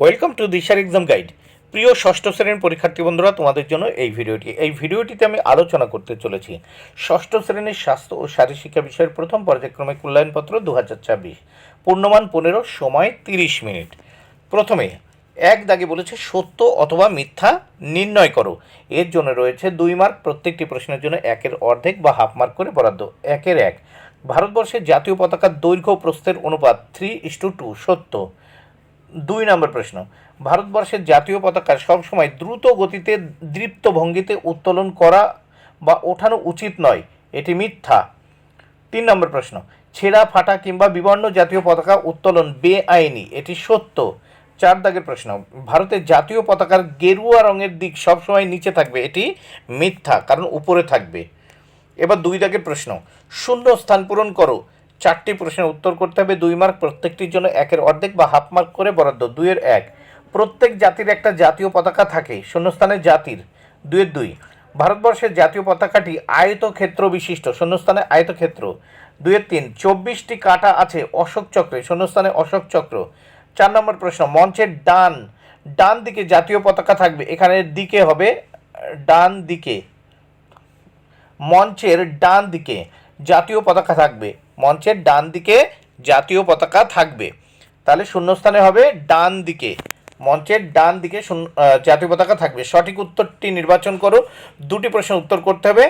Welcome to দিশার exam guide. প্রিয় ষষ্ঠ শ্রেণীর পরীক্ষার্থী বন্ধুরা, তোমাদের জন্য এই ভিডিওটিতে আমি আলোচনা করতে চলেছি ষষ্ঠ শ্রেণীর স্বাস্থ্য ও শারীরশিক্ষা বিষয়ের প্রথম পর্যায়ক্রমিক মূল্যায়নপত্র 2024, পূর্ণমান 15, সময় 30 মিনিট। প্রথমে এক দাগে বলেছে সত্য অথবা মিথ্যা নির্ণয় করো। এর জন্য রয়েছে 2 মার্ক, প্রত্যেকটি প্রশ্নের জন্য 1-এর অর্ধেক বা হাফ মার্ক করে বরাদ্দ। 1-এর 1, ভারতবর্ষের জাতীয় পতাকার দৈর্ঘ্য প্রস্থের অনুপাত 3:2, সত্য। 2 নম্বর প্রশ্ন, ভারতবর্ষের জাতীয় পতাকা সবসময় দ্রুত গতিতে দৃপ্ত ভঙ্গিতে উত্তোলন করা বা ওঠানো উচিত নয়, এটি মিথ্যা। 3 নম্বর প্রশ্ন, ছেঁড়া ফাটা কিংবা বিবর্ণ জাতীয় পতাকা উত্তোলন বেআইনি, এটি সত্য। 4 দাগের প্রশ্ন, ভারতের জাতীয় পতাকার গেরুয়া রঙের দিক সবসময় নিচে থাকবে, এটি মিথ্যা, কারণ উপরে থাকবে। এবার 2 দাগের প্রশ্ন, শূন্য স্থান পূরণ করো। 4টি প্রশ্নের উত্তর করতে হবে, 2 মার্ক, প্রত্যেকটির জন্য 1-এর অর্ধেক বা হাফ মার্ক করে বরাদ্দ। 2-এর 1, প্রত্যেক জাতির একটা জাতীয় পতাকা থাকে, শূন্যস্থানে জাতির। 2-এর 2, ভারতবর্ষের জাতীয় পতাকাটি আয়তক্ষেত্র বিশিষ্ট, শূন্যস্থানে আয়তক্ষেত্র। 2-এর 3, 24টি কাঁটা আছে অশোক চক্রে, শূন্যস্থানে অশোক চক্র। 4 নম্বর প্রশ্ন, মঞ্চের ডান দিকে জাতীয় পতাকা থাকবে, এখানে দিকে হবে ডান দিকে। মঞ্চের ডান দিকে জাতীয় পতাকা থাকবে, মঞ্চের ডান দিকে জাতীয় পতাকা থাকবে, তাহলে শূন্যস্থানে হবে ডান দিকে, মঞ্চের ডান দিকে জাতীয় পতাকা থাকবে। সঠিক উত্তরটি নির্বাচন করো। 2টি প্রশ্নের উত্তর করতে হবে,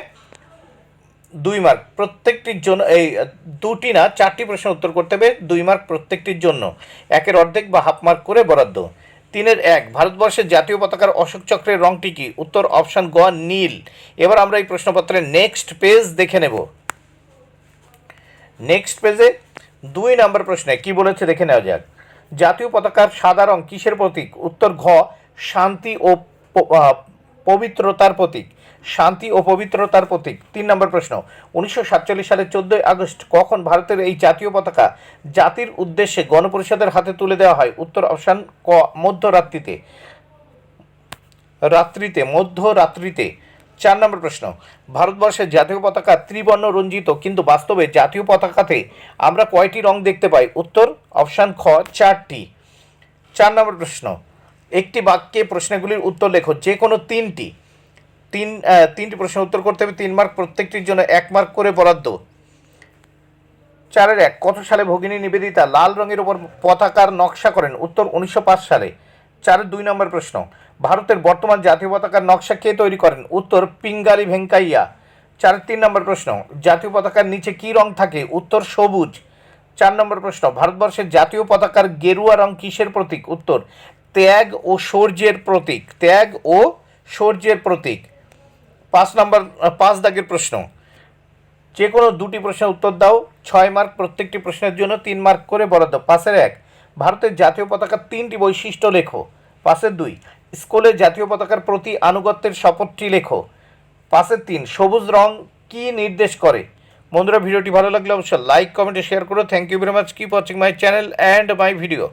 2 মার্ক প্রত্যেকটির জন্য, এই 2টি না 4টি প্রশ্নের উত্তর করতে হবে, 2 মার্ক প্রত্যেকটির জন্য, 1-এর অর্ধেক বা হাফ মার্ক করে বরাদ্দ। 3-এর 1, ভারতবর্ষের জাতীয় পতাকার অশোক চক্রের রংটি কি? উত্তর অপশান গ, নীল। এবার আমরা এই প্রশ্নপত্রের নেক্সট পেজ দেখে নেব। নেক্সট পেজে 2 নম্বর প্রশ্নে কি বলেছে দেখে নেওয়া যাক। জাতীয় পতাকার সাদা রং কিসের প্রতীক? উত্তর ঘ, শান্তি ও পবিত্রতার প্রতীক, শান্তি ও পবিত্রতার প্রতীক। 3 নম্বর প্রশ্ন, 1947 সালের 14 আগস্ট কখন ভারতের এই জাতীয় পতাকা জাতির উদ্দেশ্যে গণপরিষদের হাতে তুলে দেওয়া হয়? উত্তর অপশান ক, মধ্যরাত্রিতে। 4 নম্বর প্রশ্ন, ভারতবর্ষের জাতীয় পতাকা ত্রিবর্ণ রঞ্জিত, কিন্তু বাস্তবে জাতীয় পতাকাতে আমরা কয়টি রং দেখতে পাই? উত্তর অপশান খ, 4টি। 4 নম্বর প্রশ্ন, একটি বাক্যে প্রশ্নগুলির উত্তর লেখো, যে কোনো তিনটি প্রশ্নের উত্তর করতে হবে, 3 মার্ক, প্রত্যেকটির জন্য 1 মার্ক করে বরাদ্দ। 4-এর 1, কত সালে ভগিনী নিবেদিতা লাল রঙের উপর পতাকার নকশা করেন? উত্তর 1905 সালে। 4-এর 2 নম্বর প্রশ্ন, ভারতের বর্তমান জাতীয় পতাকার নকশা কে তৈরি করেন? উত্তর পিঙ্গালি ভেঙ্কাইয়া। 4-এর 3 নম্বর প্রশ্ন, জাতীয় পতাকার নিচে কি রং থাকে? উত্তর সবুজ। 4 নম্বর প্রশ্ন, ভারতবর্ষের জাতীয় পতাকার গেরুয়া রং কিসের প্রতীক? উত্তর ত্যাগ ও শৌর্যের প্রতীক, ত্যাগ ও শৌর্যের প্রতীক। 5 দাগের প্রশ্ন, যে কোনো 2টি প্রশ্নের উত্তর দাও, 6 মার্ক, প্রত্যেকটি প্রশ্নের জন্য 3 মার্ক করে বরাদ্দ। 5-এর 1, ভারতের জাতীয় পতাকার 3টি বৈশিষ্ট্য লেখো। 5-এর 2, স্কুলের জাতীয় পতাকার প্রতি আনুগত্যের শপথটি লেখো। 5-এর 3, সবুজ রং কি নির্দেশ করে? বন্ধুরা, ভিডিওটি ভালো লাগলে অবশ্যই লাইক, কমেন্ট, শেয়ার করো। Thank you very much. Keep watching my channel and my video.